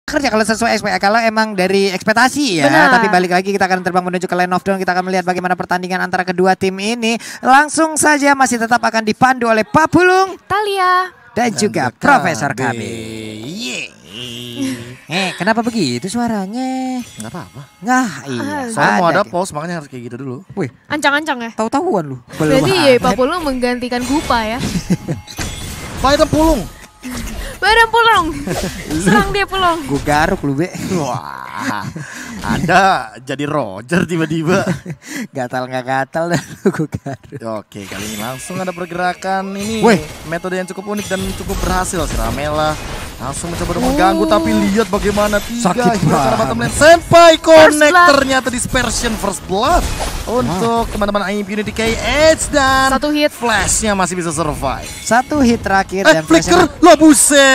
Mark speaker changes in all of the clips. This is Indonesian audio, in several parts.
Speaker 1: kerja kalau sesuai ekspektasi, kalau emang dari ekspektasi ya.
Speaker 2: Benar.
Speaker 1: Tapi balik lagi kita akan terbang menuju ke Land of Dawn. Kita akan melihat bagaimana pertandingan antara kedua tim ini. Langsung saja masih tetap akan dipandu oleh Papulung,
Speaker 2: Talia,
Speaker 1: dan juga Profesor KB. Kenapa begitu suaranya?
Speaker 3: Nggak apa-apa.
Speaker 1: Nah, iya.
Speaker 3: Soalnya mau ada pause makanya harus kayak gitu dulu.
Speaker 1: Wih,
Speaker 2: ancang-ancang ya.
Speaker 1: tahu-tahuan lu.
Speaker 2: Berarti Papulung menggantikan Gupa ya.
Speaker 3: Fighter Pulung.
Speaker 2: Badan Pulung, serang dia Pulung.
Speaker 1: Gue garuk lu be.
Speaker 3: Wah, Anda jadi Roger tiba-tiba.
Speaker 1: Gatal nggak gatal dah gue garuk.
Speaker 3: Oke, kali ini langsung ada pergerakan ini.
Speaker 1: Wih.
Speaker 3: Metode yang cukup unik dan cukup berhasil. Si Ramela langsung mencoba untuk mengganggu, tapi lihat bagaimana
Speaker 1: Sakit
Speaker 3: hero
Speaker 1: banget.
Speaker 3: bottom lane. Senpai connect
Speaker 2: Blood.
Speaker 3: ternyata dispersion first blood untuk teman-teman Impunity KH, dan
Speaker 2: Satu hit.
Speaker 3: flashnya masih bisa survive.
Speaker 1: Satu hit terakhir dan
Speaker 3: Flicker lo buset.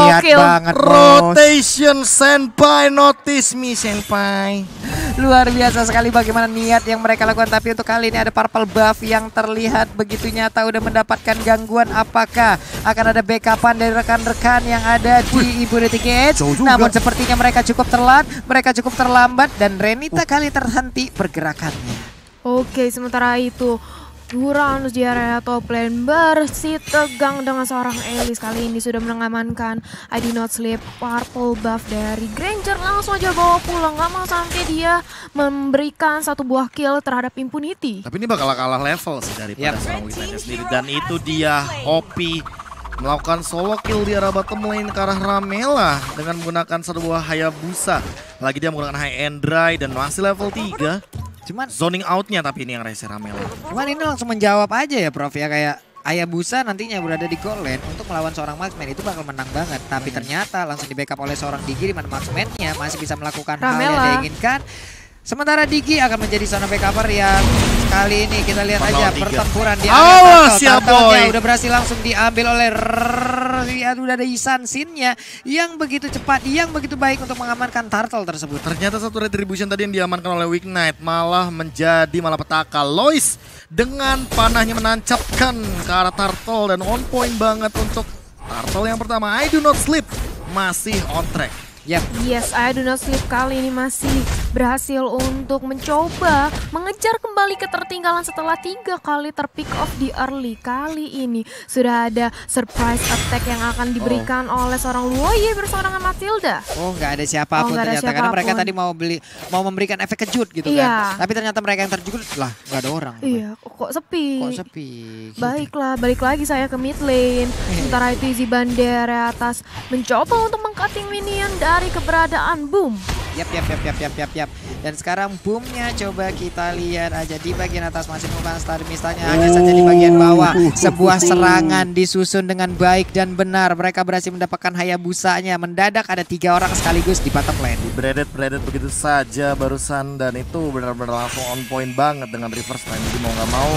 Speaker 1: Niat
Speaker 2: Gokil.
Speaker 1: banget bos.
Speaker 3: Rotation Senpai, notice me Senpai.
Speaker 1: Luar biasa sekali bagaimana niat yang mereka lakukan. Tapi untuk kali ini ada purple buff yang terlihat begitu nyata udah mendapatkan gangguan. Apakah akan ada backupan dari rekan-rekan yang ada di Impunity KH?
Speaker 3: jauh juga.
Speaker 1: Namun sepertinya mereka cukup telat, mereka cukup terlambat, dan Renita kali terhenti pergerakannya.
Speaker 2: Oke, sementara itu Uranus di area top lane bersih tegang dengan seorang Elise. Kali ini sudah mengamankan I Do Not Sleep purple buff dari Granger. Langsung aja bawa pulang, gak mau sampai dia memberikan satu buah kill terhadap Impunity.
Speaker 3: Tapi ini bakal kalah level sih daripada seorang Wignite sendiri. Dan itu dia OP melakukan solo kill di arah bottom lane ke arah Ramela dengan menggunakan satu buah Hayabusa. Lagi dia menggunakan high and dry dan masih level 3.
Speaker 1: Cuman
Speaker 3: Zoning outnya tapi ini yang rese Ramela.
Speaker 1: ini langsung menjawab aja ya Prof ya, kayak Hayabusa nantinya berada di goal lane untuk melawan seorang marksman itu bakal menang banget. Tapi ternyata langsung di backup oleh seorang Digi, di mana marksman-nya masih bisa melakukan hal yang
Speaker 2: Ramela.
Speaker 1: diinginkan. Sementara Digi akan menjadi seorang backuper yang kali ini kita lihat aja
Speaker 3: 4 lawan 3.
Speaker 1: pertempuran di
Speaker 3: Awas ya,
Speaker 1: Turtle-nya
Speaker 3: boy.
Speaker 1: udah berhasil langsung diambil oleh udah ada Isan Sin-nya yang begitu cepat, yang begitu baik untuk mengamankan Turtle tersebut.
Speaker 3: Ternyata satu retribution tadi yang diamankan oleh Wignite malah menjadi malapetaka. Lois dengan panahnya menancapkan ke arah Turtle dan on point banget untuk Turtle yang pertama. I Do Not Sleep masih on track.
Speaker 1: Yap.
Speaker 2: Yes, I Do Not Sleep kali ini masih berhasil untuk mencoba mengejar kembali ketertinggalan setelah 3 kali terpick off di early. Kali ini sudah ada surprise attack yang akan diberikan oleh seorang Luoye bersama dengan Matilda.
Speaker 1: Oh, nggak ada siapapun
Speaker 2: nggak ada
Speaker 1: ternyata, karena mereka
Speaker 2: siapapun.
Speaker 1: tadi mau memberikan efek kejut gitu
Speaker 2: Iya.
Speaker 1: kan. Tapi ternyata mereka yang terjun lah nggak ada orang.
Speaker 2: Iya, kok sepi.
Speaker 1: Kok sepi? Gitu.
Speaker 2: Baiklah, balik lagi saya ke mid lane. Sementara itu Izzy Bandera atas mencoba untuk meng-cutting minion dari keberadaan Boom.
Speaker 1: Yap. Dan sekarang boomnya coba kita lihat aja di bagian atas masih menggunakan Star Mistanya, hanya saja di bagian bawah sebuah serangan disusun dengan baik dan benar. Mereka berhasil mendapatkan Hayabusanya. Mendadak ada 3 orang sekaligus di bottom lane.
Speaker 3: Bredet begitu saja barusan, dan itu benar-benar langsung on point banget dengan reverse time. Jadi mau nggak mau,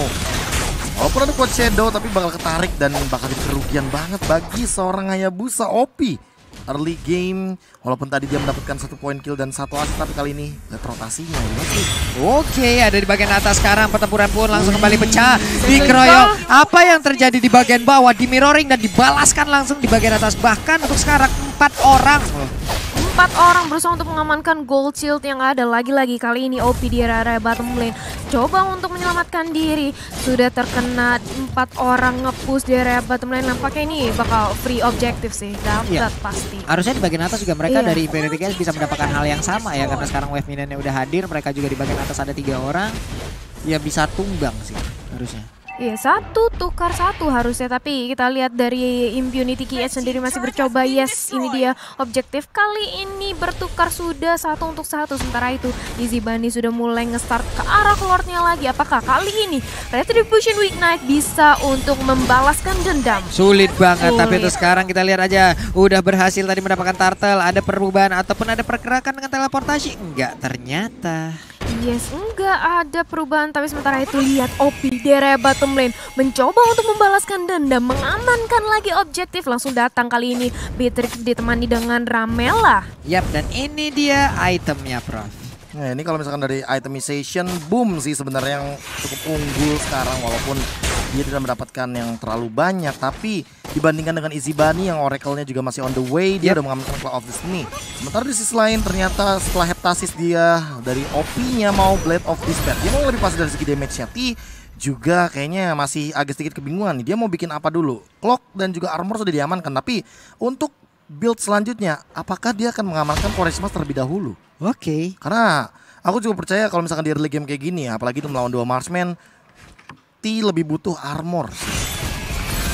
Speaker 3: walaupun ada quad shadow tapi bakal ketarik dan bakal jadi kerugian banget bagi seorang Hayabusa OP. Early game, walaupun tadi dia mendapatkan 1 point kill dan 1 assist, tapi kali ini lihat rotasinya.
Speaker 1: Oke, ada di bagian atas sekarang. Pertempuran pun langsung kembali pecah, dikeroyok. Apa yang terjadi di bagian bawah, di mirroring dan dibalaskan langsung di bagian atas. Bahkan untuk sekarang 4 orang.
Speaker 2: 4 orang berusaha untuk mengamankan gold shield yang ada. Lagi-lagi kali ini OP di area bottom lane coba untuk menyelamatkan diri. Sudah terkena 4 orang nge-push di area bottom lane. Nampaknya ini bakal free objective sih. Dapat pasti.
Speaker 1: Harusnya di bagian atas juga mereka
Speaker 2: Iya.
Speaker 1: dari Impunity KH bisa mendapatkan hal yang sama ya. Karena sekarang wave minionnya udah hadir. Mereka juga di bagian atas ada 3 orang. Ya bisa tumbang sih harusnya.
Speaker 2: Iya, 1 tukar 1 harusnya, tapi kita lihat dari Impunity KH sendiri masih bercoba. Yes, ini dia objektif kali ini bertukar sudah 1 untuk 1. Sementara itu Izzy Bani sudah mulai nge-start ke arah lordnya lagi. Apakah kali ini Retribution Wignite bisa untuk membalaskan dendam?
Speaker 1: Sulit banget, tapi
Speaker 2: Sulit.
Speaker 1: itu sekarang kita lihat aja udah berhasil tadi mendapatkan Turtle. Ada perubahan ataupun ada pergerakan dengan teleportasi? Enggak, ternyata.
Speaker 2: Yes, enggak ada perubahan, tapi sementara itu lihat OP di area bottom lane mencoba untuk membalaskan dendam, mengamankan lagi objektif. Langsung datang kali ini Beatrix ditemani dengan Ramela.
Speaker 1: Yap, dan ini dia itemnya, Prof.
Speaker 3: Nah, ini kalau misalkan dari itemization, Boom sih sebenarnya yang cukup unggul sekarang, walaupun dia tidak mendapatkan yang terlalu banyak. Tapi dibandingkan dengan Easy Bunny yang Oracle-nya juga masih on the way, dia udah mengamankan Cloud of Destiny. Sementara di sisi lain ternyata setelah Heptasis dia dari OP-nya mau Blade of Despair. Dia mau lebih pasti dari segi damage-nya. Juga kayaknya masih agak sedikit kebingungan nih. Dia mau bikin apa dulu? Cloak dan juga armor sudah diamankan, tapi untuk build selanjutnya apakah dia akan mengamankan Forest Mask terlebih dahulu?
Speaker 1: Oke.
Speaker 3: Karena aku juga percaya kalau misalkan di early game kayak gini ya, apalagi itu melawan 2 marksman, T lebih butuh armor.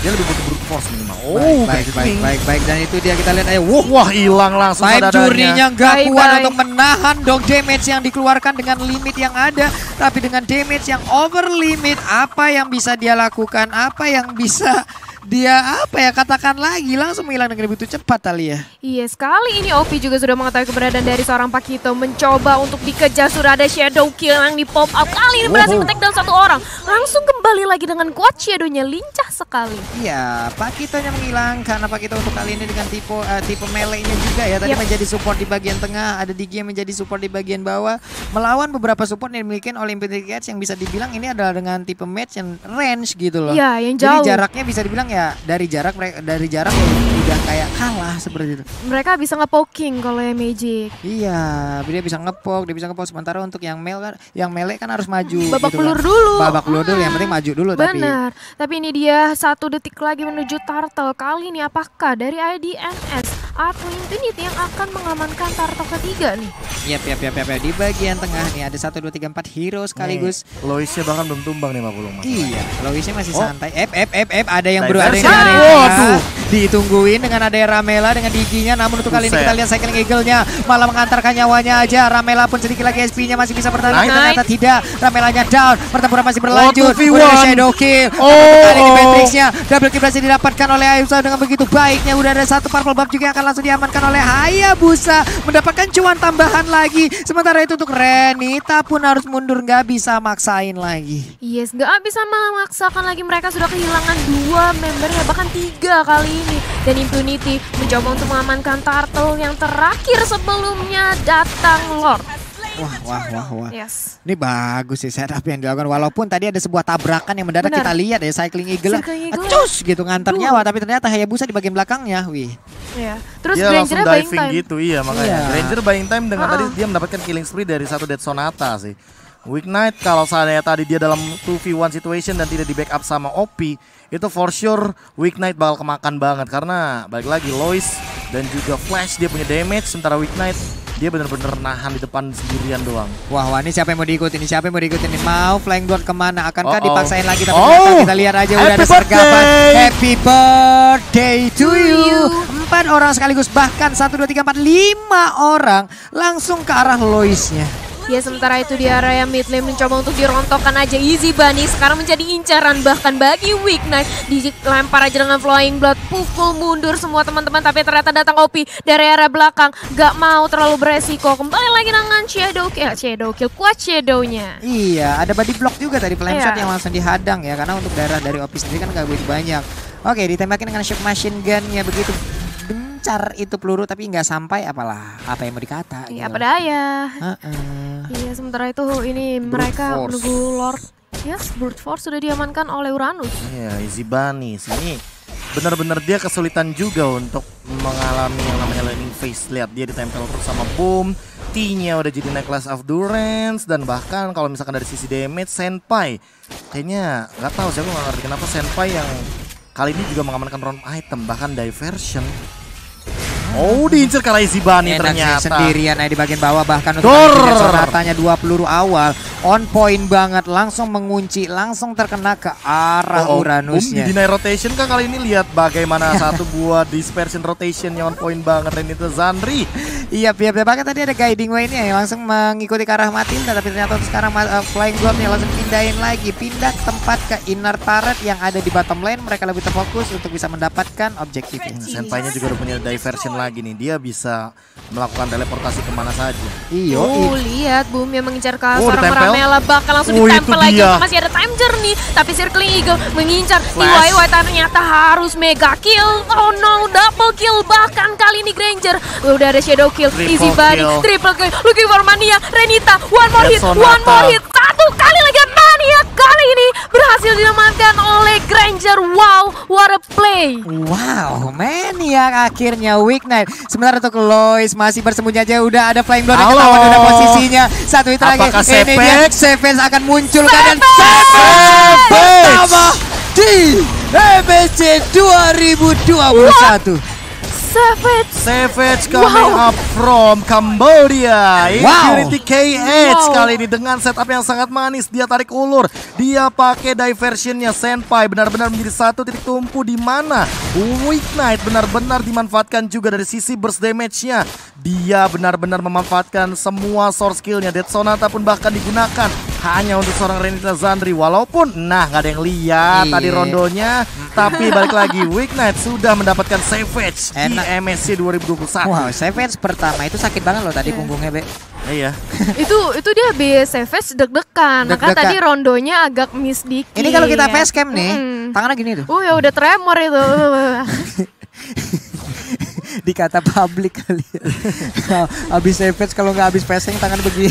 Speaker 3: Dia lebih butuh brute force minimal.
Speaker 1: Baik. Dan itu dia kita lihat aja.
Speaker 3: Wah, hilang langsung
Speaker 1: time
Speaker 3: dadanya.
Speaker 1: jurinya nggak kuat untuk menahan dong damage yang dikeluarkan dengan limit yang ada. Tapi dengan damage yang over limit, apa yang bisa dia lakukan? Apa yang bisa dia katakan lagi, langsung menghilang dengan begitu cepat Thalia.
Speaker 2: Iya, sekali ini OP juga sudah mengetahui keberadaan dari seorang Pakito, mencoba untuk dikejar. Sudah ada shadow kill yang di pop up, kali ini berhasil men-take down 1 orang. Langsung kembali lagi dengan quad shadownya, lincah sekali.
Speaker 1: Iya, Pakitonya menghilang karena Pakito untuk kali ini dengan tipe melee-nya juga ya. Tadi menjadi support di bagian tengah, ada Digi yang menjadi support di bagian bawah, melawan beberapa support yang dimiliki oleh Infinity Cats yang bisa dibilang ini adalah dengan tipe match yang range gitu loh.
Speaker 2: Iya, yang jauh.
Speaker 1: Jadi jaraknya bisa dibilang ya dari jarak ya udah kayak kalah seperti itu.
Speaker 2: Mereka bisa nge-poking kalau yang Magic.
Speaker 1: Iya, dia bisa ngepok, sementara untuk yang melee kan harus maju.
Speaker 2: Babak
Speaker 1: gitu
Speaker 2: pelur
Speaker 1: kan.
Speaker 2: dulu.
Speaker 1: Babak pelur dulu, yang penting maju dulu.
Speaker 2: Benar. Tapi ini dia 1 detik lagi menuju Turtle. Kali ini apakah dari IDNS atau Infinity yang akan mengamankan Turtle ketiga nih?
Speaker 1: Yap. Di bagian tengah nih ada 1, 2, 3, 4 hero sekaligus.
Speaker 3: Loisnya bahkan belum tumbang nih 50 mas.
Speaker 1: Iya, Loisnya masih santai. Ada yang
Speaker 3: Diversion.
Speaker 1: ditungguin dengan ada Ramela dengan Diginya, namun untuk kali ini kita lihat Cycling Eagle-nya malah mengantarkan nyawanya aja. Ramela pun sedikit lagi SP-nya masih bisa bertahan, ternyata tidak. Ramelanya down, pertempuran masih berlanjut. Udah shadow kill. Kali ini Matrix-nya double kill berhasil didapatkan oleh Hayabusa dengan begitu baiknya. Udah ada 1 purple buff juga yang akan langsung diamankan oleh Hayabusa, mendapatkan cuan tambahan lagi. Sementara itu untuk Renita pun harus mundur, nggak bisa maksain lagi.
Speaker 2: Yes, nggak bisa memaksakan lagi. Mereka sudah kehilangan 2 membernya, bahkan 3 kali ini. Dan Infinity mencoba untuk mengamankan Turtle yang terakhir sebelumnya datang Lord.
Speaker 1: Wah.
Speaker 2: Yes.
Speaker 1: Ini bagus sih setup yang dilakukan. Walaupun tadi ada sebuah tabrakan yang mendadak kita lihat ya, Cycling Eagle cus gitu ngantar nyawa, tapi ternyata Hayabusa di bagian belakangnya.
Speaker 2: Iya. Terus
Speaker 3: dia langsung
Speaker 2: Granger buying
Speaker 3: diving
Speaker 2: time
Speaker 3: gitu, iya makanya. Granger buying time dengan tadi dia mendapatkan killing spree dari 1 Dead Sonata sih. Weak Knight kalau seandainya tadi dia dalam 2v1 situation dan tidak di backup sama OP, itu for sure Weak Knight bakal kemakan banget. Karena balik lagi Lois dan juga Flash dia punya damage, sementara Weak Knight dia benar-benar nahan di depan sendirian doang.
Speaker 1: Wah, ini siapa yang mau diikutin? Mau Flying Dwarf kemana? Akankah dipaksain lagi? Tapi ternyata kita lihat aja udah ada sergapan. Happy birthday to you. 4 orang sekaligus, bahkan 1, 2, 3, 4, 5 orang langsung ke arah Loisnya.
Speaker 2: Ya, sementara itu di area mid lane mencoba untuk dirontokkan aja Easy Bunny. Sekarang menjadi incaran bahkan bagi Weak Knight. Dilempar aja dengan Flying Blood, pukul mundur semua teman-teman. Tapi ternyata datang OP dari area belakang, gak mau terlalu beresiko. Kembali lagi dengan shadow kill, quad shadownya.
Speaker 1: Iya, ada body block juga tadi, flame shot yang langsung dihadang ya. Karena untuk daerah dari OP sendiri kan gak begitu banyak. Oke, ditembakin dengan shock machine gun-nya begitu. Itu peluru tapi nggak sampai, apa yang mau dikata
Speaker 2: iya,
Speaker 1: gitu.
Speaker 2: Apa daya. Iya, sementara itu ini mereka menunggu Lord. Yes, brute force sudah diamankan oleh Uranus.
Speaker 3: Iya, Easy Bunny sini benar-benar dia kesulitan juga untuk mengalami yang namanya landing phase. Lihat dia ditempel terus sama Boom, T-nya udah jadi Necklace of Durance, dan bahkan kalau misalkan dari sisi damage Senpai kayaknya nggak tahu, saya nggak ngerti kenapa Senpai yang kali ini juga mengamankan round item bahkan diversion. Diincer karena Easy Bunny ternyata.
Speaker 1: Sendirian di bagian bawah, bahkan untuk Sonatanya 2 peluru awal on point banget, langsung mengunci, langsung terkena ke arah Uranusnya.
Speaker 3: Di deny rotation kan kali ini, lihat bagaimana satu buah dispersion rotation yang on point banget, dan itu Zandri.
Speaker 1: Iya, bahkan tadi ada guiding way-nya yang langsung mengikuti ke arah Matilda, tapi ternyata sekarang Flying Dwarf-nya langsung pindahin lagi, pindah ke tempat ke inner turret yang ada di bottom lane. Mereka lebih terfokus untuk bisa mendapatkan objektifnya.
Speaker 3: Senpai-nya juga udah punya diversion lagi nih, dia bisa melakukan teleportasi kemana saja.
Speaker 2: Lihat Boom yang mengincar ke seorang Ramela, bahkan langsung ditempel lagi. Masih ada time journey, tapi Circling Eagle mengincar DIY, ternyata harus mega kill. Oh no, double kill, bahkan kali ini Granger udah ada shadow kill. Easy Bunny, triple kill, looking for Mania, Renita, one more hit, 1 kali lagi Mania. Kali ini berhasil diamankan oleh Granger. Wow, what a play.
Speaker 1: Wow, Maniac akhirnya Weak Knight. Sementara untuk Lois masih bersembunyi aja, udah ada Flying Blow dan
Speaker 3: Halo.
Speaker 1: ketahuan udah posisinya. Satu itu lagi.
Speaker 3: Apakah
Speaker 1: Ini dia
Speaker 3: Savage?
Speaker 1: Savage akan muncul dan
Speaker 3: Savage!
Speaker 1: pertama di MSC 2021.
Speaker 2: Savage
Speaker 3: coming up from Cambodia.
Speaker 1: Wow.
Speaker 3: Impunity KH
Speaker 2: Wow.
Speaker 3: kali ini dengan setup yang sangat manis. Dia tarik ulur, dia pakai diversionnya Senpai, benar-benar menjadi satu titik tumpu di mana Weak Knight benar-benar dimanfaatkan juga dari sisi burst damage-nya. Dia benar-benar memanfaatkan semua source skill-nya. Death Sonata pun bahkan digunakan hanya untuk seorang Renita Zandri. Walaupun nggak ada yang lihat tadi
Speaker 1: Iya.
Speaker 3: rondonya, tapi balik lagi Weak Knight sudah mendapatkan Savage di
Speaker 1: Enak.
Speaker 3: MSC 2021.
Speaker 1: Wow, Savage pertama itu sakit banget loh tadi punggungnya, Be.
Speaker 3: Iya.
Speaker 2: itu dia Savage deg-degan. Maka
Speaker 1: Deg-degan.
Speaker 2: tadi rondonya agak miss dikit.
Speaker 1: Ini kalau kita facecam nih,
Speaker 2: Mm-mm.
Speaker 1: tangannya gini tuh.
Speaker 2: Ya udah tremor itu.
Speaker 1: Dikata publik kali ya. Habis Savage kalau nggak habis passing tangan begini.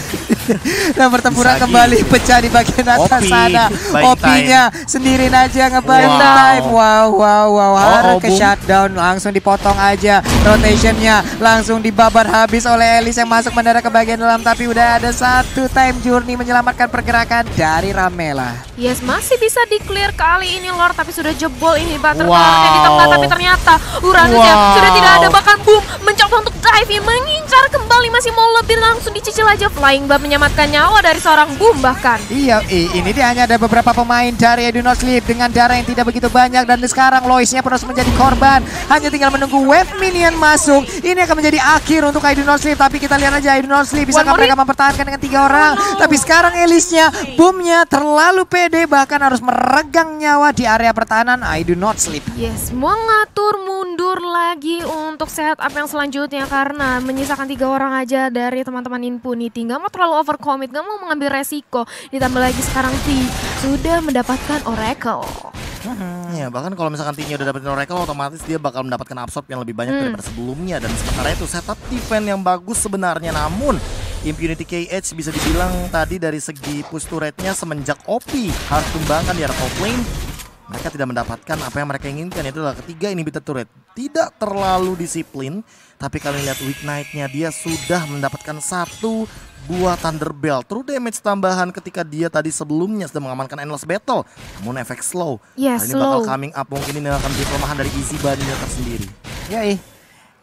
Speaker 1: Dan pertempuran
Speaker 3: Bisa
Speaker 1: kembali pecah di bagian atas
Speaker 3: Opi,
Speaker 1: sana.
Speaker 3: buying
Speaker 1: Opinya sendirian aja nge-buying
Speaker 3: Wow.
Speaker 1: time. Wow. Harus ke
Speaker 3: Boom.
Speaker 1: shutdown, langsung dipotong aja. Rotationnya langsung dibabar habis oleh Elis yang masuk mendarat ke bagian dalam. Tapi udah ada satu time journey menyelamatkan pergerakan dari Ramela.
Speaker 2: Yes, masih bisa di-clear kali ini Lord, tapi sudah jebol ini butter
Speaker 3: Wow.
Speaker 2: turretnya di tengah, tapi ternyata Uranusnya
Speaker 3: Wow.
Speaker 2: sudah tidak ada, bahkan Boom mencoba untuk dive in, mengincar kembali, masih mau lebih, langsung dicicil aja Flying Blood menyelamatkan nyawa dari seorang Boom bahkan.
Speaker 1: Iya, ini dia hanya ada beberapa pemain dari I Do Not Sleep dengan darah yang tidak begitu banyak dan sekarang Loisnya terus menjadi korban. Hanya tinggal menunggu wave minion masuk. Ini akan menjadi akhir untuk I Do Not Sleep, tapi kita lihat aja I Do Not Sleep bisakah
Speaker 2: One more
Speaker 1: mereka mempertahankan dengan 3 orang. Tapi sekarang Elisnya, Boomnya terlalu pede bahkan harus meregang nyawa di area pertahanan I Do Not Sleep.
Speaker 2: Yes, mengatur mundur lagi untuk setup yang selanjutnya karena menyisakan 3 orang aja dari teman-teman Impunity. Gak mau terlalu overcommit, gak mau mengambil resiko. Ditambah lagi sekarang T sudah mendapatkan Oracle.
Speaker 3: Ya, bahkan kalau misalkan T-nya udah dapetin Oracle, otomatis dia bakal mendapatkan absorb yang lebih banyak daripada sebelumnya. Dan sementara itu setup defense yang bagus sebenarnya, namun Impunity KH bisa dibilang tadi dari segi push turretnya semenjak OP harus tumbangkan di area top lane, mereka tidak mendapatkan apa yang mereka inginkan, yaitu adalah ketiga inhibitor turret. Tidak terlalu disiplin, tapi kalian lihat Weak Knight-nya, dia sudah mendapatkan 1 buah Thunderbell. True damage tambahan ketika dia tadi sebelumnya sudah mengamankan Endless Battle, namun efek slow.
Speaker 2: Yes,
Speaker 3: Kali ini bakal
Speaker 2: slow.
Speaker 3: coming up, mungkin ini akan menjadi kelemahan dari Easy Bunny tersendiri.
Speaker 1: Yoi,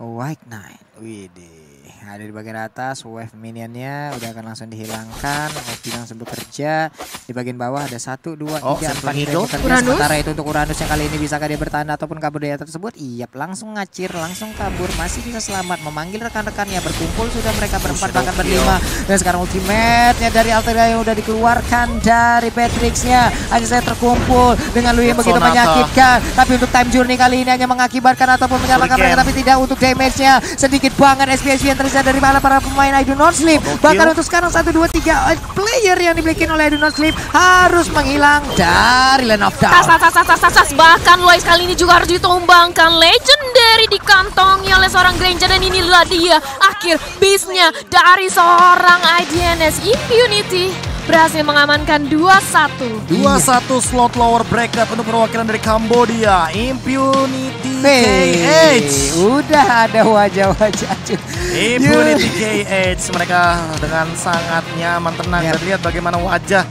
Speaker 1: White Knight. Widih. Ada di bagian atas, wave minionnya udah akan langsung dihilangkan. Opi langsung bekerja. Di bagian bawah ada 1, 2, 3, 4 hero yang bekerja.
Speaker 2: Uranus.
Speaker 1: Sementara itu untuk Uranus yang kali ini bisakah dia bertahan ataupun kabur dari tersebut? Iya, langsung ngacir, langsung kabur, masih bisa selamat, memanggil rekan-rekannya, berkumpul sudah mereka berempat bahkan berlima. Dan sekarang ultimate-nya dari Altera yang udah dikeluarkan dari Patricksnya. Hanya saya terkumpul dengan Lui yang begitu
Speaker 3: Sonata.
Speaker 1: menyakitkan. Tapi untuk time journey kali ini hanya mengakibatkan ataupun menyalakan
Speaker 3: Hurricane.
Speaker 1: mereka, tapi tidak untuk damage-nya. Sedikit banget SPSP yang terjadi dari para pemain I Do Not Sleep.
Speaker 3: Double
Speaker 1: Bahkan
Speaker 3: kill.
Speaker 1: untuk sekarang 1, 2, 3 player yang dimiliki oleh I Do Not Sleep harus menghilang dari Land of Dawn.
Speaker 2: Tas. Bahkan Lois kali ini juga harus ditumbangkan. Legendary dikantongi oleh seorang Granger, dan inilah dia akhir bisnya dari seorang IDNS Impunity. Berhasil mengamankan 2-1.
Speaker 3: 2-1 slot lower bracket untuk perwakilan dari Cambodia, Impunity
Speaker 1: Hey,
Speaker 3: KH.
Speaker 1: udah ada wajah-wajah.
Speaker 3: Impunity KH, mereka dengan sangat nyaman tenang.
Speaker 1: Yep.
Speaker 3: Dan lihat bagaimana wajah